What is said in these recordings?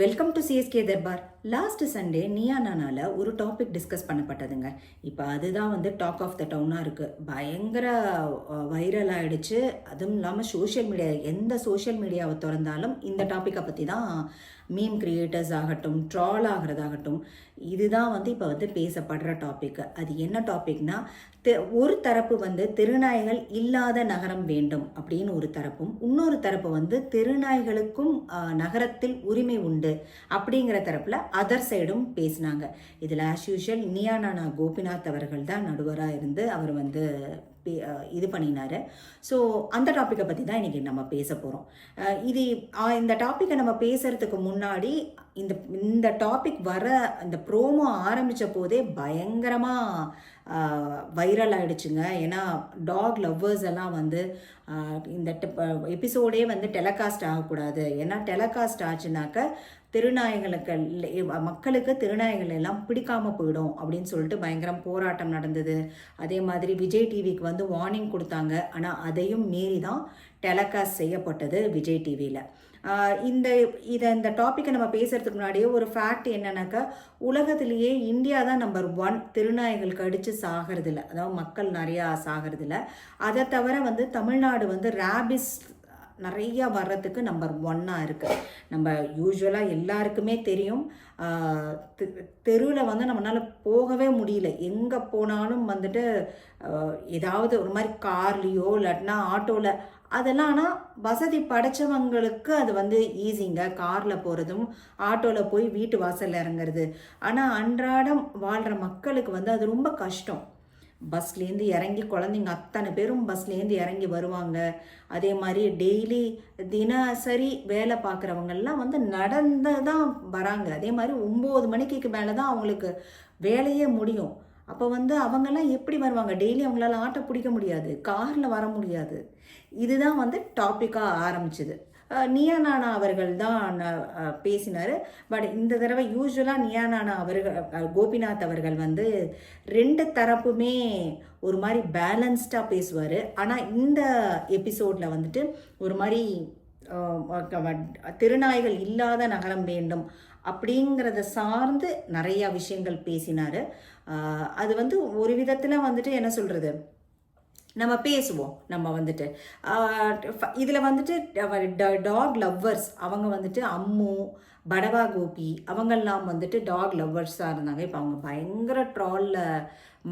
Welcome to CSK Darbar. Last Sunday நீயா நானால ஒரு topic discuss பண்ணப்பட்டதுங்க. இப்போ அதுதான் வந்து டாக் ஆஃப் த டவுனாக இருக்குது. பயங்கர வைரல் ஆகிடுச்சு. அதுவும் இல்லாமல் சோஷியல் மீடியா, எந்த சோஷியல் மீடியாவை திறந்தாலும் இந்த டாப்பிக்கை பற்றி தான் மீம் கிரியேட்டர்ஸ் ஆகட்டும், ட்ரால் ஆகிறதாகட்டும், இதுதான் வந்து இப்போ வந்து பேசப்படுற டாபிக். அது என்ன டாபிக்னா, ஒரு தரப்பு வந்து தெருநாய்கள் இல்லாத நகரம் வேண்டும் அப்படின்னு ஒரு தரப்பும், இன்னொரு தரப்பு வந்து தெருநாய்களுக்கும் நகரத்தில் உரிமை உண்டு அப்படிங்கிற தரப்பில் அதர் சைடும் பேசினாங்க. இதில் ஆஸ் யூஷுவல் நீயா நானா கோபிநாத் அவர்கள் தான் நடுவராக இருந்து அவர் வந்து இது பண்ணினார். ஸோ அந்த டாப்பிக்கை பற்றி தான் இன்றைக்கி நம்ம பேச போகிறோம். இந்த டாப்பிக்கை நம்ம பேசுகிறதுக்கு முன்னாடி இந்த டாபிக் வர இந்த ப்ரோமோ ஆரம்பித்த போதே பயங்கரமாக வைரல் ஆகிடுச்சுங்க. ஏன்னா டாக் லவ்வர்ஸ் எல்லாம் வந்து இந்த எபிசோடே வந்து டெலகாஸ்ட் ஆகக்கூடாது, ஏன்னா டெலகாஸ்ட் ஆச்சுனாக்க மக்களுக்கு திருநாய்கள் எல்லாம் பிடிக்காமல் போயிடும் அப்படின்னு சொல்லிட்டு பயங்கரம் போராட்டம் நடந்தது. அதே மாதிரி விஜய் டிவிக்கு வந்து வார்னிங் கொடுத்தாங்க. ஆனால் அதையும் மீறி தான் டெலகாஸ்ட் செய்யப்பட்டது விஜய் டிவியில். இந்த டாப்பிக்கை நம்ம பேசுகிறதுக்கு முன்னாடியே ஒரு ஃபேக்ட் என்னன்னாக்கா, உலகத்திலேயே இந்தியா தான் நம்பர் 1 திருநாய்கள் கடித்து சாகிறதில்ல, அதாவது மக்கள் நிறையா சாகிறதில்ல. அதை தவிர வந்து தமிழ்நாடு வந்து ரேபிஸ் நிறையா வர்றதுக்கு நம்பர் 1 இருக்குது. நம்ம யூஸ்வலாக எல்லாருக்குமே தெரியும், தெருவில் வந்து நம்மளால் போகவே முடியல. எங்கே போனாலும் வந்துட்டு ஏதாவது ஒரு மாதிரி கார்லேயோ இல்லாட்டினா ஆட்டோவில், அதெல்லாம் ஆனால் வசதி படைச்சவங்களுக்கு அது வந்து ஈஸிங்க, காரில் போகிறதும் ஆட்டோவில் போய் வீட்டு வாசலில் இறங்குறது. ஆனால் அன்றாடம் வாழ்கிற மக்களுக்கு வந்து அது ரொம்ப கஷ்டம். பஸ்லேருந்து இறங்கி குழந்தைங்க அத்தனை பேரும் பஸ்லேருந்து இறங்கி வருவாங்க. அதே மாதிரி டெய்லி தினசரி வேலை பார்க்குறவங்கெல்லாம் வந்து நடந்து தான் வராங்க. அதே மாதிரி 9 மணிக்கு மேலே தான் அவங்களுக்கு வேலையே முடியும். அப்போ வந்து அவங்கெல்லாம் எப்படி வருவாங்க? டெய்லி அவங்களால ஆட்டோ பிடிக்க முடியாது, காரில் வர முடியாது. இதுதான் வந்து டாப்பிக்காக ஆரம்பிச்சுது. நீயா நானா அவர்கள் தான் பேசினார். பட் இந்த தடவை யூஸ்வலாக நீயா நானா அவர்கள், கோபிநாத் அவர்கள் வந்து 2 தரப்புமே ஒரு மாதிரி பேலன்ஸ்டாக பேசுவார். ஆனால் இந்த எபிசோடில் வந்துட்டு ஒரு மாதிரி திருநாய்கள் இல்லாத நகரம் வேண்டும் அப்படிங்கிறத சார்ந்து நிறையா விஷயங்கள் பேசினார். அது வந்து ஒரு விதத்தில் வந்துட்டு என்ன சொல்கிறது, நம்ம பேசுவோம். நம்ம வந்துட்டு இதில் வந்துட்டு டாக் லவ்வர்ஸ் அவங்க வந்துட்டு அம்மு, படவா கோபி அவங்கெல்லாம் வந்துட்டு டாக் லவ்வர்ஸாக இருந்தாங்க. இப்போ அவங்க பயங்கர ட்ராலில்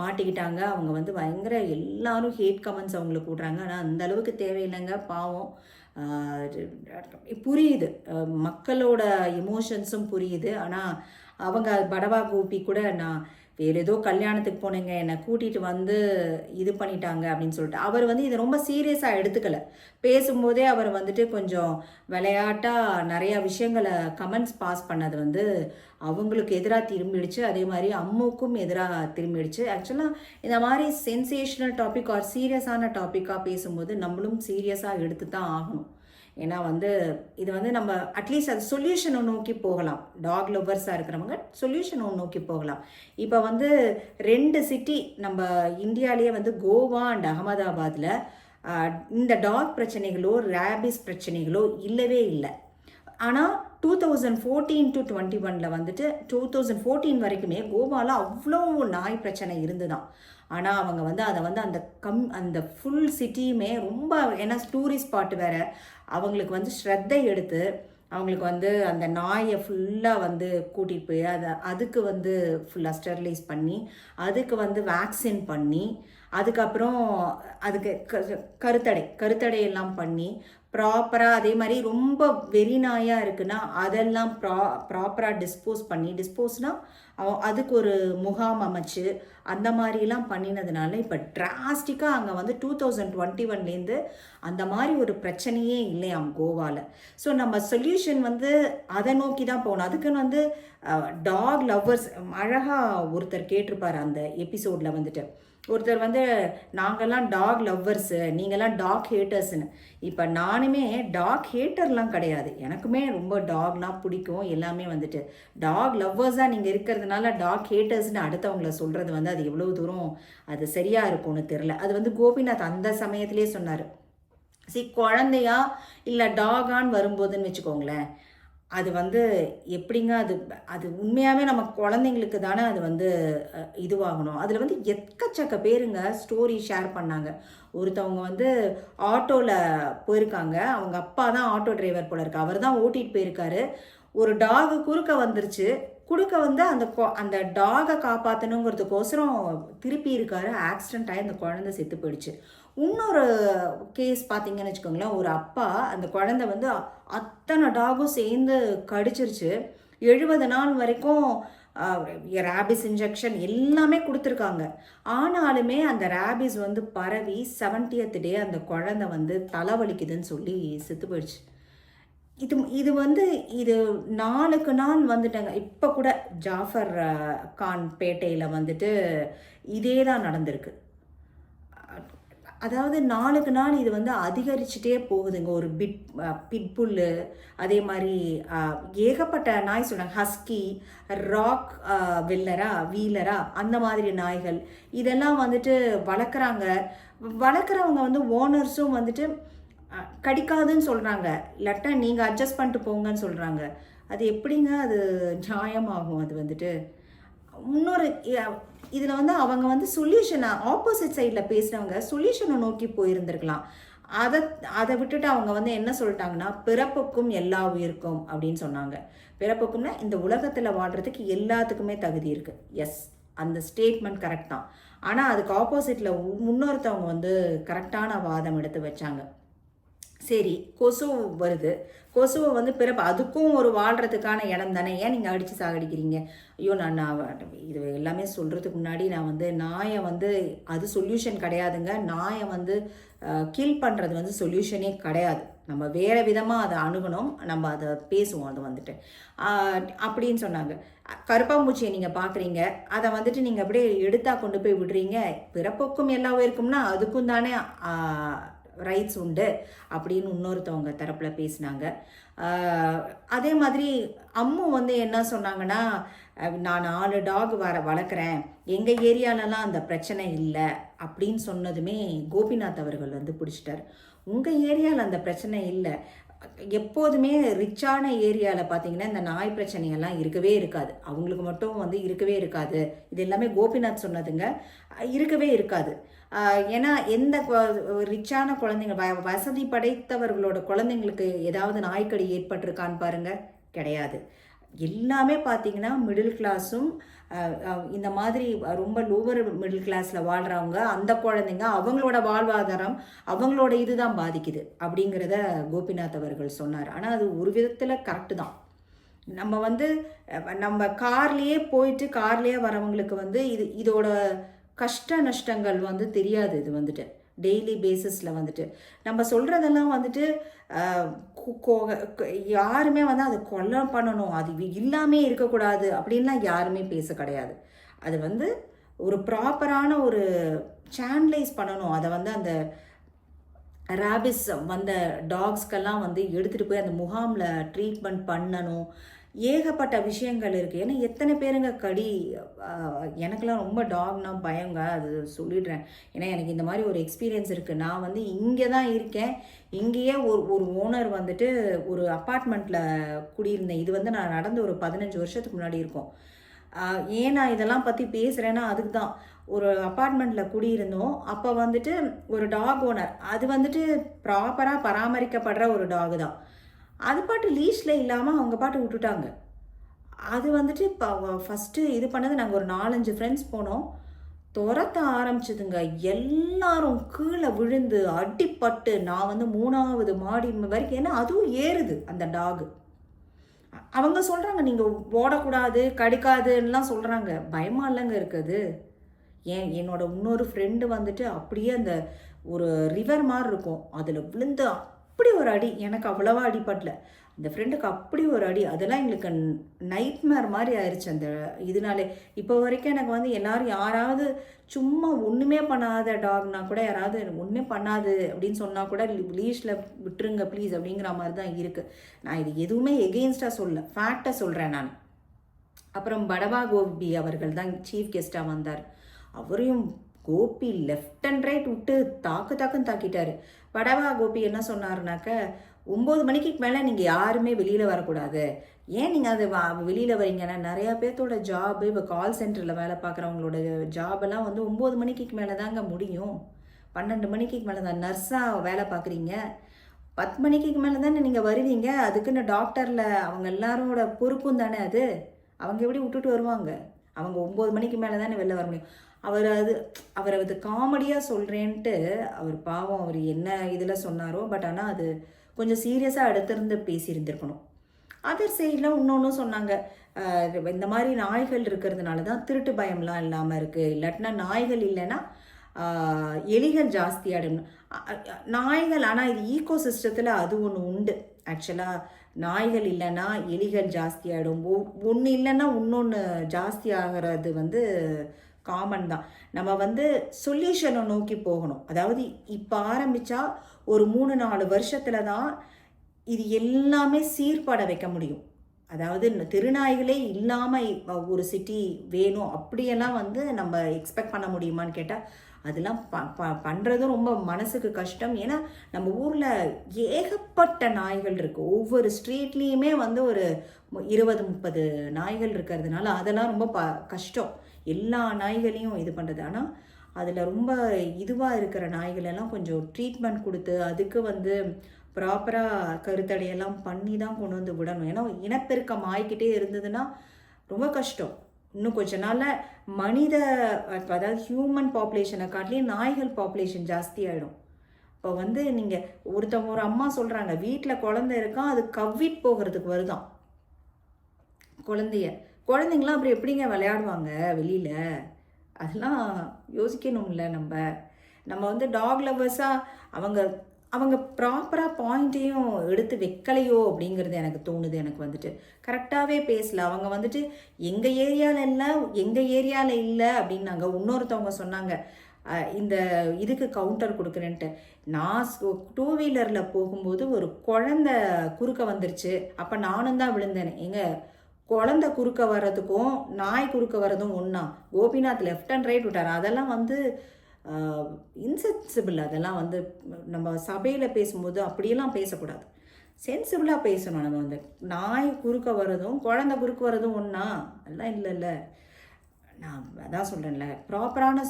மாட்டிக்கிட்டாங்க. அவங்க வந்து பயங்கர எல்லாரும் ஹேட் கமெண்ட்ஸ் அவங்களுக்கு போடுறாங்க. ஆனால் அந்த அளவுக்கு தேவையில்லைங்க, பாவம். புரியுது, மக்களோட எமோஷன்ஸும் புரியுது. ஆனால் அவங்க படவா கோபி கூட, நான் வேறு ஏதோ கல்யாணத்துக்கு போனேங்க, என்னை கூட்டிகிட்டு வந்து இது பண்ணிட்டாங்க அப்படின்னு சொல்லிட்டு அவர் வந்து இதை ரொம்ப சீரியஸாக எடுத்துக்கலை. பேசும்போதே அவர் வந்துட்டு கொஞ்சம் விளையாட்டாக நிறையா விஷயங்களை கமெண்ட்ஸ் பாஸ் பண்ணது வந்து அவங்களுக்கு எதிராக திரும்பிடுச்சு. அதே மாதிரி அம்முக்கும் எதிராக திரும்பிடுச்சு. ஆக்சுவலாக இந்த மாதிரி சென்சேஷனல் டாபிக் ஆர் சீரியஸான டாப்பிக்காக பேசும்போது நம்மளும் சீரியஸாக எடுத்து தான் ஆகணும். ஏன்னா வந்து இது வந்து நம்ம அட்லீஸ்ட் அது சொல்யூஷனை நோக்கி போகலாம். டாக் லவ்வர்ஸாக இருக்கிறவங்க சொல்யூஷனை நோக்கி போகலாம். இப்போ வந்து 2 சிட்டி நம்ம இந்தியாவிலேயே வந்து கோவா அண்ட் அகமதாபாத்தில் இந்த டாக் பிரச்சனைகளோ ரேபிஸ் பிரச்சனைகளோ இல்லவே இல்லை. ஆனால் 2014 to 21 வந்துட்டு 2014 வரைக்குமே கோவாவில் அவ்வளோ நாய் பிரச்சனை இருந்துதான். ஆனால் அவங்க வந்து அதை வந்து அந்த ஃபுல் சிட்டியுமே ரொம்ப, ஏன்னா டூரிஸ்ட் ஸ்பாட் வேறு, அவங்களுக்கு வந்து ஸ்ரத்தை எடுத்து அவங்களுக்கு வந்து அந்த நாயை ஃபுல்லாக வந்து கூட்டிகிட்டு போய் அதுக்கு வந்து ஃபுல்லாக ஸ்டெர்லைஸ் பண்ணி அதுக்கு வந்து வேக்சின் பண்ணி அதுக்கப்புறம் அதுக்கு கருத்தடையெல்லாம் பண்ணி ப்ராப்பராக, அதே மாதிரி ரொம்ப வெறி நாயாக இருக்குன்னா அதெல்லாம் ப்ராப்பராக டிஸ்போஸ்னால் அதுக்கு ஒரு முகாம் அமைச்சு அந்த மாதிரிலாம் பண்ணினதுனால இப்போ டிராஸ்டிக்காக அங்கே வந்து 2021 அந்த மாதிரி ஒரு பிரச்சனையே இல்லையாம் கோவாவில். ஸோ நம்ம சொல்யூஷன் வந்து அதை நோக்கி தான் போகணும். அதுக்குன்னு வந்து டாக் லவ்வர்ஸ் அழகாக ஒருத்தர் கேட்டிருப்பார் அந்த எபிசோடில் வந்துட்டு. ஒருத்தர் வந்து நாங்கள்லாம் டாக் லவ்வர்ஸு, நீங்கள்லாம் டாக் ஹேட்டர்ஸ்னு. இப்போ நானுமே டாக் ஹேட்டர்லாம் கிடையாது, எனக்குமே ரொம்ப டாக்லாம் பிடிக்கும் எல்லாமே. வந்துட்டு டாக் லவ்வர்ஸாக நீங்கள் இருக்கிறதுனால டாக் ஹேட்டர்ஸ்னு அடுத்தவங்கள சொல்கிறது வந்து அது எவ்வளோ தூரம் அது சரியாக இருக்கும்னு தெரில. அது வந்து கோபிநாத் அந்த சமயத்திலே சொன்னார். குழந்தையா இல்லை டாகான்னு வரும்போதுன்னு வச்சுக்கோங்களேன், அது வந்து எப்படிங்க அது அது உண்மையாகவே நம்ம குழந்தைங்களுக்கு தானே அது வந்து இதுவாகணும். அதில் வந்து எக்கச்சக்க பேருங்க ஸ்டோரி ஷேர் பண்ணாங்க. ஒருத்தவங்க வந்து ஆட்டோவில் போயிருக்காங்க. அவங்க அப்பா தான் ஆட்டோ டிரைவர் போல இருக்கு. அவர் தான் ஓட்டிகிட்டு போயிருக்காரு. ஒரு டாகு குறுக்க வந்துருச்சு. குறுக்க வந்து அந்த டாகை காப்பாற்றணுங்கிறதுக்கோசரம் திருப்பி இருக்காரு. ஆக்சிடென்ட் ஆகி அந்த குழந்தை செத்து போயிடுச்சு. இன்னொரு கேஸ் பார்த்தீங்கன்னு வச்சுக்கோங்களேன், ஒரு அப்பா அந்த குழந்தை வந்து அத்தனை டாகும் சேர்ந்து கடிச்சிருச்சு. 70 நாள் வரைக்கும் ரேபிஸ் இன்ஜெக்ஷன் எல்லாமே கொடுத்துருக்காங்க. ஆனாலுமே அந்த ரேபிஸ் வந்து பரவி 70th டே அந்த குழந்தை வந்து தலைவலிக்குதுன்னு சொல்லி செத்து போயிடுச்சு. இது வந்து இது நாளுக்கு நாள் வந்துட்டாங்க. இப்போ கூட ஜாஃபர் கான் பேட்டையில் வந்துட்டு இதே தான் நடந்திருக்கு. அதாவது நாளுக்கு நாள் இது வந்து அதிகரிச்சுட்டே போகுதுங்க. ஒரு பிட்புல்லு, அதே மாதிரி ஏகப்பட்ட நாய் சொல்கிறாங்க. ஹஸ்கி, ராக் வீலரா அந்த மாதிரி நாய்கள் இதெல்லாம் வந்துட்டு வளர்க்குறவங்க வந்து ஓனர்ஸும் வந்துட்டு கடிக்காதுன்னு சொல்கிறாங்க. இல்லாட்டா நீங்கள் அட்ஜஸ்ட் பண்ணிட்டு போங்கன்னு சொல்கிறாங்க. அது எப்படிங்க அது நியாயமாகும்? அது வந்துட்டு இன்னொரு இதில் வந்து அவங்க வந்து சொல்யூஷனை ஆப்போசிட் சைடில் பேசுகிறவங்க சொல்யூஷனை நோக்கி போயிருந்திருக்கலாம். அதை விட்டுட்டு அவங்க வந்து என்ன சொல்லிட்டாங்கன்னா, பிறப்புக்கும் எல்லா உயிருக்கும் அப்படின்னு சொன்னாங்க. பிறப்புக்கும்னா இந்த உலகத்தில் வாழ்கிறதுக்கு எல்லாத்துக்குமே தகுதி இருக்குது. எஸ், அந்த ஸ்டேட்மெண்ட் கரெக்ட் தான். ஆனால் அதுக்கு ஆப்போசிட்டில் இன்னொருத்தவங்க வந்து கரெக்டான வாதம் எடுத்து வச்சாங்க. சரி, கொசு வருது. கொசுவை வந்து அதுக்கும் ஒரு வாழ்கிறதுக்கான இடம் தானே, ஏன் நீங்கள் அடித்து சாகடிக்கிறீங்க? ஐயோ, நான் இது எல்லாமே சொல்கிறதுக்கு முன்னாடி நான் வந்து நாயை வந்து அது சொல்யூஷன் கிடையாதுங்க. நாயை வந்து கில் பண்ணுறது வந்து சொல்யூஷனே கிடையாது. நம்ம வேறு விதமாக அதை அணுகணும். நம்ம அதை பேசுவோம். அது வந்துட்டு அப்படின்னு சொன்னாங்க. கருப்பாம்பூச்சியை நீங்கள் பார்க்குறீங்க, அதை வந்துட்டு நீங்கள் அப்படியே எடுத்தா கொண்டு போய் விடுறீங்க. பிறப்புக்கும் எல்லா உயிருக்கும்னா அதுக்கும் தானே ரைட்ஸ் உண்டு அப்படின்னு இன்னொருத்தவங்க தரப்பில் பேசினாங்க. அதே மாதிரி அம்மு வந்து என்ன சொன்னாங்கன்னா, நான் 4 டாக் வளர்க்குறேன், எங்கள் ஏரியாலலாம் அந்த பிரச்சனை இல்லை அப்படின்னு சொன்னதுமே கோபிநாத் அவர்கள் வந்து பிடிச்சிட்டார். உங்கள் ஏரியாவில் அந்த பிரச்சனை இல்லை. எப்போதுமே ரிச்சான ஏரியாவில் பார்த்தீங்கன்னா இந்த நாய் பிரச்சனையெல்லாம் இருக்கவே இருக்காது. அவங்களுக்கு மட்டும் வந்து இருக்கவே இருக்காது. இது எல்லாமே கோபிநாத் சொன்னதுங்க. இருக்கவே இருக்காது. ஏன்னா எந்த ரிச்சான குழந்தைங்க வசதி படைத்தவர்களோட குழந்தைங்களுக்கு ஏதாவது நாய்க்கடி ஏற்பட்டிருக்கான்னு பாருங்கள், கிடையாது. எல்லாமே பார்த்தீங்கன்னா மிடில் கிளாஸும் இந்த மாதிரி ரொம்ப லோவர் மிடில் கிளாஸில் வாழ்கிறவங்க, அந்த குழந்தைங்க அவங்களோட வாழ்வாதாரம் அவங்களோட இதுதான் பாதிக்குது அப்படிங்கிறத கோபிநாத் அவர்கள் சொன்னார். ஆனால் அது ஒரு விதத்தில் கரெக்டு தான். நம்ம வந்து நம்ம கார்லேயே போயிட்டு கார்லேயே வரவங்களுக்கு வந்து இதோட கஷ்ட நஷ்டங்கள் வந்து தெரியாது. இது வந்துட்டு டெய்லி பேசிஸில் வந்துட்டு நம்ம சொல்கிறதெல்லாம் வந்துட்டு யாருமே வந்து அதை கொலை பண்ணணும், அது இல்லாமே இருக்கக்கூடாது அப்படின்லாம் யாருமே பேச கிடையாது. அது வந்து ஒரு ப்ராப்பரான ஒரு சேனலைஸ் பண்ணணும். அதை வந்து அந்த ரேபிஸ் வந்த டாக்ஸ்க்கெல்லாம் வந்து எடுத்துகிட்டு போய் அந்த முகாமில் ட்ரீட்மெண்ட் பண்ணணும். ஏகப்பட்ட விஷயங்கள் இருக்குது. ஏன்னா எத்தனை பேருங்க எனக்கெல்லாம் ரொம்ப டாக்னா பயங்க, அது சொல்லிடுறேன். ஏன்னா எனக்கு இந்த மாதிரி ஒரு எக்ஸ்பீரியன்ஸ் இருக்குது. நான் வந்து இங்கே தான் இருக்கேன். இங்கேயே ஒரு ஓனர் வந்துட்டு ஒரு அப்பார்ட்மெண்ட்டில் குடியிருந்தேன். இது வந்து நான் நடந்து ஒரு 15 வருஷத்துக்கு முன்னாடி இருக்கும். ஏன் நான் இதெல்லாம் பற்றி பேசுகிறேன்னா அதுக்கு தான். ஒரு அப்பார்ட்மெண்ட்டில் குடியிருந்தோம். அப்போ வந்துட்டு ஒரு டாக் ஓனர், அது வந்துட்டு ப்ராப்பராக பராமரிக்கப்படுற ஒரு டாக் தான். அது பாட்டு லீஷில் இல்லாமல் அவங்க பாட்டு விட்டுட்டாங்க. அது வந்துட்டு இப்போ ஃபஸ்ட்டு இது பண்ணது நாங்கள் ஒரு 4-5 ஃப்ரெண்ட்ஸ் போனோம். துரத்த ஆரம்பிச்சதுங்க. எல்லாரும் கீழே விழுந்து அடிப்பட்டு நான் வந்து 3வது மாடி வரைக்கும், ஏன்னா அதுவும் ஏறுது அந்த டாகு. அவங்க சொல்கிறாங்க நீங்கள் ஓடக்கூடாது கடிக்காதுன்னெலாம் சொல்கிறாங்க. பயமாக இல்லைங்க இருக்குது. என்னோட இன்னொரு ஃப்ரெண்டு வந்துட்டு அப்படியே அந்த ஒரு ரிவர் மாதிரி இருக்கும், அதில் விழுந்து அப்படி ஒரு அடி. எனக்கு அவ்வளவா அடிப்படல, அந்த ஃப்ரெண்டுக்கு அப்படி ஒரு அடி. அதெல்லாம் எங்களுக்கு நைட்மேர் மாதிரி ஆயிடுச்சு அந்த இதனாலே. இப்போ வரைக்கும் எனக்கு வந்து யாராவது சும்மா ஒன்றுமே பண்ணாத டாக்னா கூட, யாராவது ஒன்றுமே பண்ணாது அப்படின்னு சொன்னால் கூட லீஷில் விட்டுருங்க ப்ளீஸ் அப்படிங்கிற மாதிரி தான் இருக்குது. நான் இது எதுவுமே எகெயின்ஸ்டாக சொல்ல, ஃபேக்டாக சொல்கிறேன் நான். அப்புறம் படவா கோபி அவர்கள் தான் சீஃப் கெஸ்ட்டாக வந்தார். அவரையும் கோபி லெஃப்ட் அண்ட் ரைட் விட்டு தாக்குன்னு தாக்கிட்டாரு. படவா கோபி என்ன சொன்னார்னாக்க, 9 மணிக்கு மேலே நீங்கள் யாருமே வெளியில் வரக்கூடாது. ஏன் நீங்கள் அது வெளியில் வரீங்கன்னா, நிறையா பேர்த்தோட ஜாபு இப்போ கால் சென்டரில் வேலை பார்க்குறவங்களோட ஜாபெல்லாம் வந்து 9 மணிக்கு மேலே தாங்க முடியும். 12 மணிக்கு மேலே தான் நர்ஸாக வேலை பார்க்குறீங்க. 10 மணிக்கு மேலே தானே நீங்கள் வருவீங்க. அதுக்குன்னு டாக்டரில் அவங்க எல்லாரோட பொறுப்பும் தானே அது. அவங்க எப்படி விட்டுட்டு வருவாங்க? அவங்க 9 மணிக்கு மேலே தானே வெளில வர முடியும். அவர் அது காமெடியாக சொல்கிறேன்ட்டு அவர் பாவம் அவர் என்ன இதில் சொன்னாரோ, பட் ஆனால் அது கொஞ்சம் சீரியஸாக எடுத்திருந்து பேசியிருந்திருக்கணும். அதர் சைடில் இன்னொன்று சொன்னாங்க, இந்த மாதிரி நாய்கள் இருக்கிறதுனால தான் திருட்டு பயம்லாம் இல்லாமல் இருக்குது. இல்லாட்டினா நாய்கள் இல்லைன்னா எலிகள் ஜாஸ்தியாகிடும். நாய்கள் ஆனால் இது ஈகோ சிஸ்டத்தில் அது ஒன்று உண்டு. ஆக்சுவலாக நாய்கள் இல்லைன்னா எலிகள் ஜாஸ்தியாகிடும். ஒன்று இல்லைன்னா இன்னொன்று ஜாஸ்தி ஆகிறது வந்து காமன் தான். நம்ம வந்து சொல்யூஷனை நோக்கி போகணும். அதாவது இப்போ ஆரம்பித்தா ஒரு 3-4 வருஷத்தில் தான் இது எல்லாமே சீர்பட வைக்க முடியும். அதாவது திருநாய்களே இல்லாமல் ஒரு சிட்டி வேணும் அப்படியெல்லாம் வந்து நம்ம எக்ஸ்பெக்ட் பண்ண முடியுமான்னு கேட்டால் அதெல்லாம் பண்ணுறதும் ரொம்ப மனசுக்கு கஷ்டம். ஏன்னா நம்ம ஊரில் ஏகப்பட்ட நாய்கள் இருக்குது. ஒவ்வொரு ஸ்ட்ரீட்லேயுமே வந்து ஒரு 20-30 நாய்கள் இருக்கிறதுனால அதெல்லாம் ரொம்ப கஷ்டம் எல்லா நாய்களையும் இது பண்ணுறது. ஆனால் அதில் ரொம்ப இதுவாக இருக்கிற நாய்களெல்லாம் கொஞ்சம் ட்ரீட்மெண்ட் கொடுத்து அதுக்கு வந்து ப்ராப்பராக கருத்தடையெல்லாம் பண்ணி தான் கொண்டு வந்து விடணும். ஏன்னா இனப்பெருக்கம் ஆகிக்கிட்டே இருந்ததுன்னா ரொம்ப கஷ்டம். இன்னும் கொஞ்ச நாளில் மனித அதாவது ஹியூமன் பாப்புலேஷனை காட்டிலேயே நாய்கள் பாப்புலேஷன் ஜாஸ்தி ஆகிடும். இப்போ வந்து நீங்கள் ஒரு அம்மா சொல்கிறாங்க, வீட்டில் குழந்தை இருக்கா, அது கவ்விட் போகிறதுக்கு வருதான் குழந்தைங்களாம் அப்புறம் எப்படிங்க விளையாடுவாங்க வெளியில்? அதெல்லாம் யோசிக்கணும்ல. நம்ம வந்து டாக் லவ்வர்ஸாக அவங்க ப்ராப்பராக பாயிண்ட்டையும் எடுத்து வைக்கலையோ அப்படிங்கிறது எனக்கு தோணுது. எனக்கு வந்துட்டு கரெக்டாகவே பேசல. அவங்க வந்துட்டு எங்கள் ஏரியாவில் இல்லை அப்படின்னாங்க. இன்னொருத்தவங்க சொன்னாங்க இந்த இதுக்கு கவுண்டர் கொடுக்குறேன்ட்டு. நான் 2 வீலரில் போகும்போது ஒரு குழந்தை குறுக்க வந்துருச்சு. அப்போ நானும் தான் விழுந்தேன். குழந்தை குறுக்க வர்றதுக்கும் நாய் குறுக்க வர்றதும் ஒன்றா? கோபிநாத் லெஃப்ட் அண்ட் ரைட் விட்டார். அதெல்லாம் வந்து இன்சென்சிபிள். அதெல்லாம் வந்து நம்ம சபையில் பேசும்போது அப்படியெல்லாம் பேசக்கூடாது. சென்சிபிளாக பேசணும். நம்ம வந்து நாய் குறுக்க வர்றதும் குழந்தை குறுக்க வர்றதும் ஒன்றா? அதெல்லாம் இல்லை. நான் அதான் சொல்கிறேன்ல, ப்ராப்பரான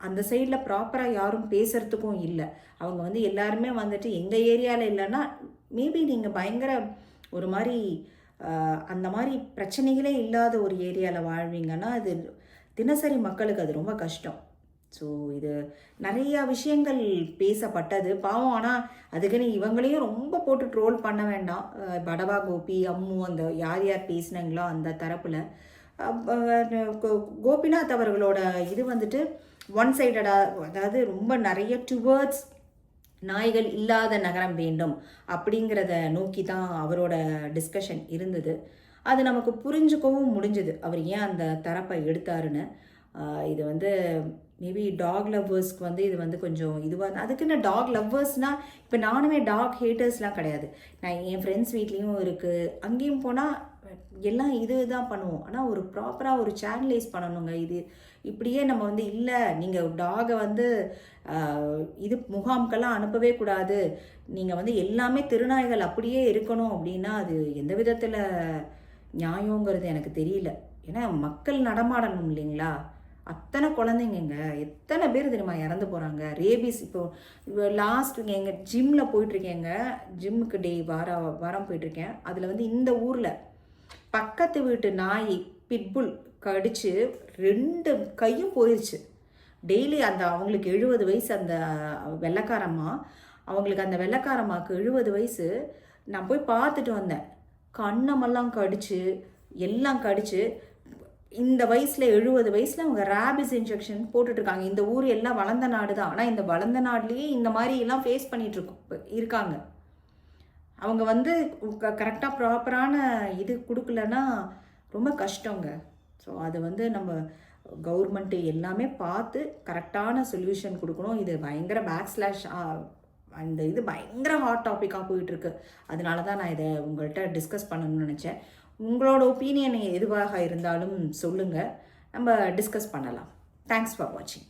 அந்த சைடில் ப்ராப்பராக யாரும் பேசுகிறதுக்கும் இல்லை. அவங்க வந்து எல்லாருமே வந்துட்டு எங்கள் ஏரியாவில் இல்லைன்னா மேபி நீங்கள் பயங்கர ஒரு மாதிரி அந்த மாதிரி பிரச்சனைகளே இல்லாத ஒரு ஏரியாவில் வாழ்வீங்கன்னா அது தினசரி மக்களுக்கு அது ரொம்ப கஷ்டம். ஸோ இது நிறையா விஷயங்கள் பேசப்பட்டது பாவம். ஆனால் அதுக்குன்னு இவங்களையும் ரொம்ப போட்டு ட்ரோல் பண்ண வேண்டாம். படவா கோபி, அம்மு, அந்த யார் பேசினாங்களோ அந்த தரப்பில் கோபிநாத் அவர்களோட இது வந்துட்டு ஒன் சைடடாக, அதாவது ரொம்ப நிறைய டுவர்ட்ஸ் நாய்கள் இல்லாத நகரம் வேண்டும் அப்படிங்கிறத நோக்கி தான் அவரோட டிஸ்கஷன் இருந்தது. அது நமக்கு புரிஞ்சுக்கவும் முடிஞ்சுது அவர் ஏன் அந்த தரப்பை எடுத்தாருன்னு. இது வந்து மேபி டாக் லவ்வர்ஸ்க்கு வந்து இது வந்து கொஞ்சம் இதுவாக, அதுக்குன்னு டாக் லவ்வர்ஸ்னால் இப்போ நானுமே டாக் ஹேட்டர்ஸ்லாம் கிடையாது. நான் என் ஃப்ரெண்ட்ஸ் வீட்லேயும் இருக்குது. அங்கேயும் போனால் எல்லாம் இது தான் பண்ணுவோம். ஆனால் ஒரு ப்ராப்பராக ஒரு சேனலைஸ் பண்ணணுங்க. இது இப்படியே நம்ம வந்து இல்லை நீங்கள் டாகை வந்து இது முகாம்க்கெல்லாம் அனுப்பவே கூடாது, நீங்கள் வந்து எல்லாமே திருநாய்கள் அப்படியே இருக்கணும் அப்படின்னா அது எந்த விதத்தில் நியாயங்கிறது எனக்கு தெரியல. ஏன்னா மக்கள் நடமாடணும் இல்லைங்களா? அத்தனை குழந்தைங்க எத்தனை பேர் தெரியுமா இறந்து போகிறாங்க. ரேபிஸ் இப்போ லாஸ்ட் எங்கள் ஜிம்மில் போயிட்டுருக்கேங்க. ஜிம்முக்கு வாரம் போயிட்டுருக்கேன். அதில் வந்து இந்த ஊரில் பக்கத்து வீட்டு நாய் பிட்புல் கடிச்சு 2 கையும் போயிடுச்சு. டெய்லி அந்த அவங்களுக்கு 70 வயசு. அந்த வெள்ளைக்காரம்மாவுக்கு 70 வயசு. நான் போய் பார்த்துட்டு வந்தேன். கண்ணமெல்லாம் கடிச்சு எல்லாம் கடிச்சு இந்த வயசில் 70 வயசில் அவங்க ரேபிஸ் இன்ஜெக்ஷன் போட்டுட்ருக்காங்க. இந்த ஊர் எல்லாம் வளர்ந்த நாடு தான். ஆனால் இந்த வளர்ந்த நாடுலேயே இந்த மாதிரி எல்லாம் ஃபேஸ் பண்ணிகிட்டு இருக்காங்க. அவங்க வந்து கரெக்டாக ப்ராப்பரான இது கொடுக்கலன்னா ரொம்ப கஷ்டங்க. ஸோ அது வந்து நம்ம கவர்மெண்ட்டு எல்லாமே பார்த்து கரெக்டான சொல்யூஷன் கொடுக்கணும். இது பயங்கர பேக்ஸ்லாஷ், அந்த இது பயங்கர ஹாட் டாப்பிக்காக போயிட்டுருக்கு. அதனால தான் நான் இதை உங்கள்கிட்ட டிஸ்கஸ் பண்ணணும்னு நினச்சேன். உங்களோட ஒப்பீனியன் எதுவாக இருந்தாலும் சொல்லுங்கள், நம்ம டிஸ்கஸ் பண்ணலாம். தேங்க்ஸ் ஃபார் வாட்சிங்.